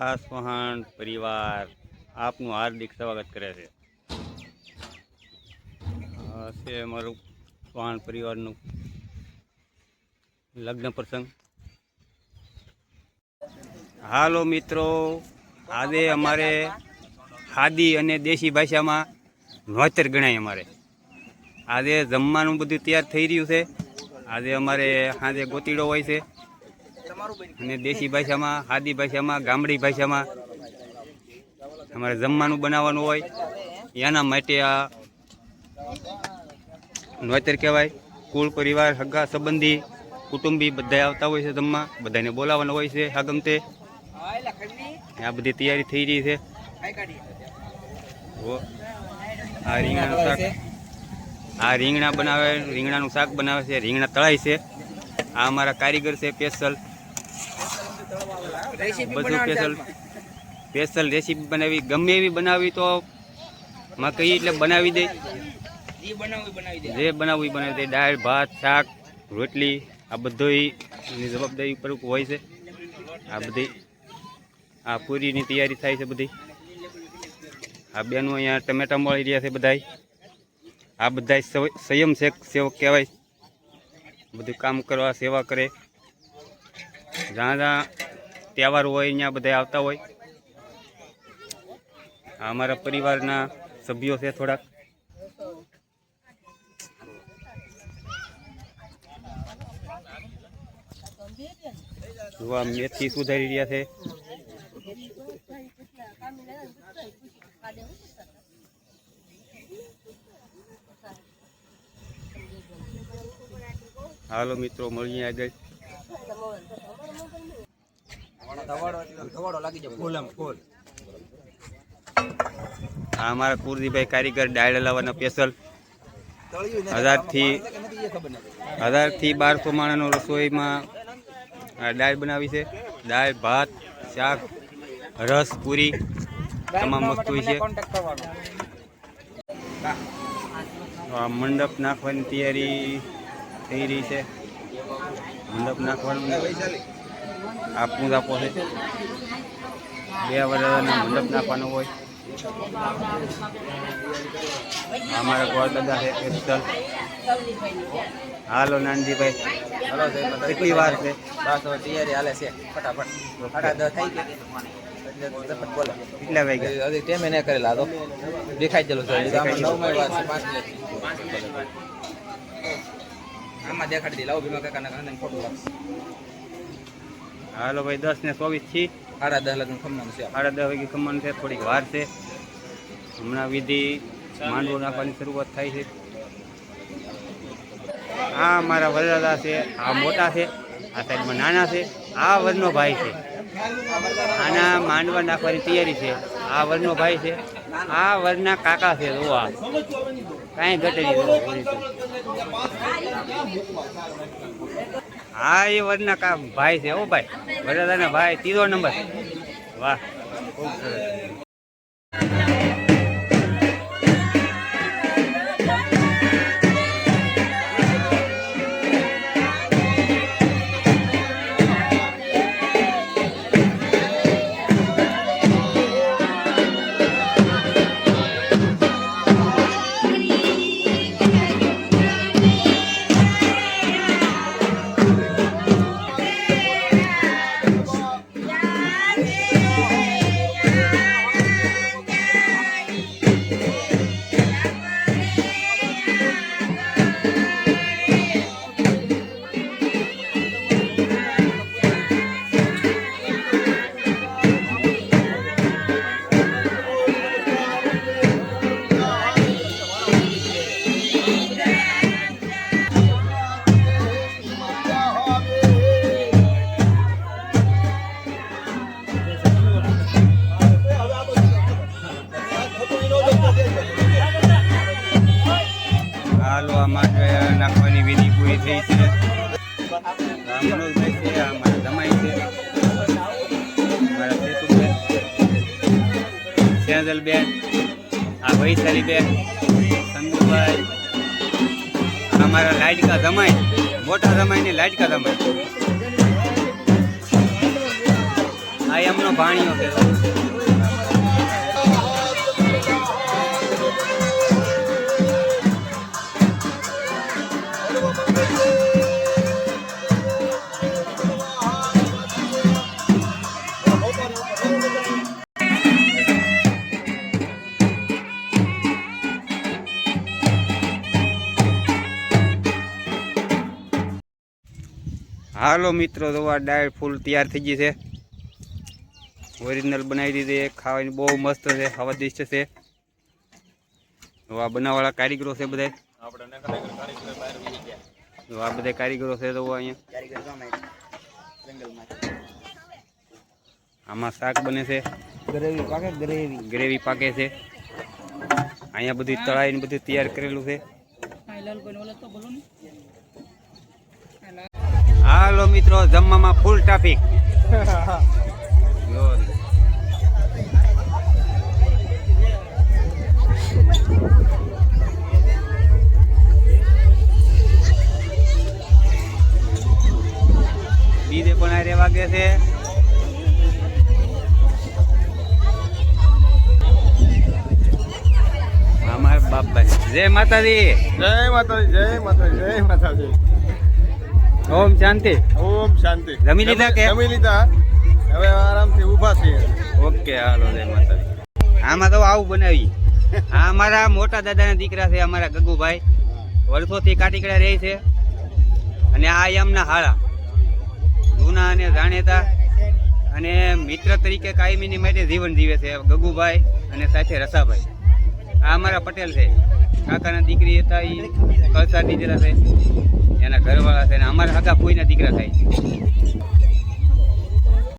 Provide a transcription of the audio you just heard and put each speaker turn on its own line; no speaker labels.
આ સોહાણ પરિવાર આપનું હાર્દિક સ્વાગત કરે છે. આ છે અમારું સોહાણ પરિવારનું લગ્ન પ્રસંગ. હાલો મિત્રો, આજે અમારે ખાદી અને દેશી ભાષામાં નોતર ગણાય. અમારે આજે જમવાનું બધું તૈયાર થઈ રહ્યું છે. આજે અમારે સાંજે ગોતીડો હોય છે અને દેશી ભાષામાં, ખાદી ભાષામાં, ગામડી ભાષામાં અમારે જમવાનું બનાવવાનું હોય. એના માટે આ નોતર કહેવાય. કુળ પરિવાર, સગા સંબંધી, કુટુંબી બધા આવતા હોય છે જમવા. બધાને બોલાવવાનું હોય છે આગમતે. આ બધી તૈયારી થઈ રહી છે. આ રીંગણાનું શાક, આ રીંગણા બનાવે, રીંગણાનું શાક બનાવે છે. રીંગણા તળાય છે. આ અમારા કારીગર છે સ્પેશિયલ, બધું સ્પેશિયલ રેસીપી બનાવી. ગમે એવી બનાવી તો માં કહીએ એટલે બનાવી દે. જે બનાવવું એ બનાવી દે. દાળ, ભાત, શાક, રોટલી, આ બધુંની જવાબદારી ઉપર હોય છે. આ બધી આ પૂરીની તૈયારી થાય છે બધી. આ બેનો અહીંયા ટમેટા મળી રહ્યા છે બધા. આ બધા સંયમ સેવક કહેવાય. બધું કામ કરવા, સેવા કરે. જ્યાં જ્યાં તહેવાર હોય અહીંયા બધા આવતા હોય. આ અમારા પરિવારના સભ્યો છે થોડાક. જોવા મેથી સુધારી રહ્યા છે. હાલો મિત્રો, મળીએ આગળ. આ અમારા કુરજીભાઈ કારીગર દાળ હલાવવાના સ્પેશિયલ 1000 થી 1200 માણસનો રસોઈમાં દાળ બનાવી છે. દાળ, ભાત, શાક, રસ, પૂરી, તમામ વસ્તુ છે. આ મંડપ નાખવાની તૈયારી થઈ રહી છે. મંડપ નાખવાનું આ પૂજાપો છે. 2 વર્ષના મંડપ નાખવાનો હોય. અમારા ગોળદાદા છે સ્પેશિયલ. હાલો નાનજીભાઈ, કેટલી વાર છે?
બસ તૈયારી હાલે છે. ફટાફટ 10:30 થઈ ગઈ. બોલો
કેટલા વાગ્યા?
હજી ટેમે ન કરેલા તો દેખાઈ ગયેલું છે. 9 વાર છે. 5 મિનિટ આમાં દેખાડી દે. લાવો ભીમા કાકાના કાંદા ફોટો લાગશે.
હાલો ભાઈ, 10 ને 24 થી
10:30 લગન ખમવાનું છે.
10:30 વાગે ખમવાનું છે. થોડીક વાર છે. હમણાં વિધિ માંડવો નાખવાની શરૂઆત થાય છે. આ મારા વરદાદા છે. આ મોટા છે. આ સાઈડમાં નાના છે. આ વરનો ભાઈ છે. આના માંડવા નાખવાની તૈયારી છે. આ વરનો ભાઈ છે. આ વરના કાકા છે. જોવા કાંઈ ઘટે નહીં. હા, એ વરના ભાઈ છે. ઓ ભાઈ, વરદાદાના ભાઈ, 3રો નંબર. વાહ, ખૂબ સરસ. હાલો, આ માંડવા નાખવાની વિધિ પૂરી થઈ છે. રામનોભાઈ છે. આ મારા જમાઈ છે. મારા સેતુબેન, સેજલબેન, આ વૈશાલીબેન, સંતુભાઈ, અમારા લાડકા જમાઈ, મોટા જમાઈ ને લાડકા જમાઈ. આ એમનો ભાણિયો પેલો. હાલો મિત્રો, તો આ દાળ ફૂલ તૈયાર થઈ ગઈ છે. ઓરિજિનલ બનાવી દીધી. ખાવાની બહુ મસ્ત છે, સ્વાદિષ્ટ છે. તો આ બનાવવાળા કારીગરો છે બધા. તો આ બધા કારીગરો છે. તો અહીંયા આમાં શાક બને છે, ગ્રેવી પાકે છે. અહીંયા બધું તળાઈને બધું તૈયાર કરેલું છે. હાલો મિત્રો, જમવામાં ફૂલ ટ્રાફિક. બીજે પણ આરે વાગે છે. અમારા બાપભાઈ. જય માતાજી.
જય માતાજી, જય માતાજી, જય માતાજી.
ઓમ શાંતિ.
ઓમ શાંતિ.
જમી લીધા કે?
જમી લીધા. હવે આરામથી ઊભા છીએ.
ઓકે, હાલો, જય માતાજી. આમાં તો આવું બનાવી. આ અમારા મોટા દાદાના દીકરા છે, અમારા ગગુભાઈ. વર્ષોથી કાટીકડા રહે છે. અને આ એમના હાળા જૂના અને જાણેતા અને મિત્ર તરીકે કાયમીની માટે જીવન જીવે છે ગગુભાઈ અને સાથે રસાભાઈ. આ અમારા પટેલ છે, કાકાના દીકરી હતા. એ કલસાર દીધેલા છે, એના ઘરવાળા છે. અને અમારા હગા ફોઈના દીકરા થાય.